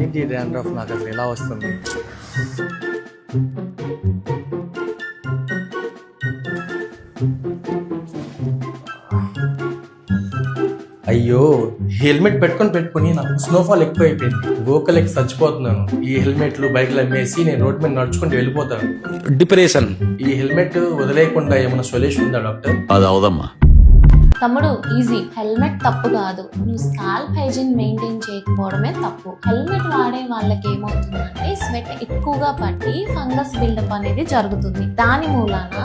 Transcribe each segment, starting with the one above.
ఏంటి డాండ్రఫ్ నాకు అసలు ఎలా వస్తుంది? అయ్యో, హెల్మెట్ పెట్టుకొని నాకు స్నోఫాల్ ఎక్కువ అయిపోయింది. గోకలకి చచ్చిపోతున్నాను. ఈ హెల్మెట్లు బైక్లు అమ్మేసి నేను రోడ్ మీద నడుచుకుంటూ వెళ్ళిపోతాను. డిప్రెషన్. ఈ హెల్మెట్ వదిలేయకుండా ఏమైనా సొల్యూషన్ ఉందా డాక్టర్? అది అవదమ్మా తమ్ముడు, ఈజీ. హెల్మెట్ తప్పు కాదు, నువ్వు స్కాల్ప్ హైజీన్ మెయింటైన్ చేయకపోవడమే తప్పు. హెల్మెట్ వాడే వాళ్ళకి ఏమవుతుందంటే స్వెట్ ఎక్కువగా పట్టి ఫంగస్ బిల్డప్ అనేది జరుగుతుంది. దాని మూలాన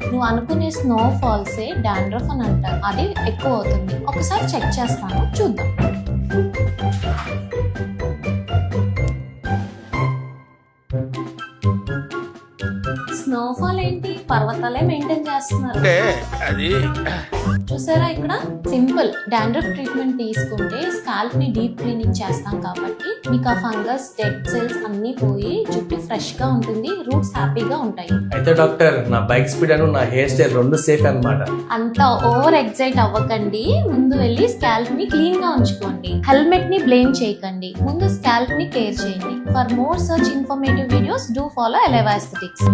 నువ్వు అనుకునే స్నో ఫాల్సే డాండ్రఫ్ అని అంటారు. అది ఎక్కువ అవుతుంది. ఒకసారి చెక్ చేస్తాను, చూద్దాం. స్నోఫాల్ ఏంటి, పర్వతాలే మెయింటైన్ చేస్తున్నారు. అది చూసారా, ఇక్కడ సింపుల్ డాండ్రఫ్ ట్రీట్మెంట్ తీసుకుంటే స్కాల్ప్ ని డీప్ క్లీనింగ్ చేస్తాం కాబట్టి మీకు ఆ ఫంగస్, డెడ్ సెల్స్ అన్ని పోయి జుట్టు ఫ్రెష్ గా ఉంటుంది, రూట్స్ హ్యాపీగా ఉంటాయి. అయితే డాక్టర్, నా బైక్ స్పీడ్ అను నా హెయిర్ స్టైల్ రెండు సేఫ్ అన్నమాట. అంత ఓవర్ ఎక్సైట్ అవ్వకండి. ముందు వెళ్ళి స్కాల్ప్ ని క్లీన్ గా ఉంచుకోండి. హెల్మెట్ ని బ్లేమ్ చేయకండి. ముందు స్కాల్ప్ ని కేర్ చేయండి. For more such informative videos, do follow Eleva aesthetics.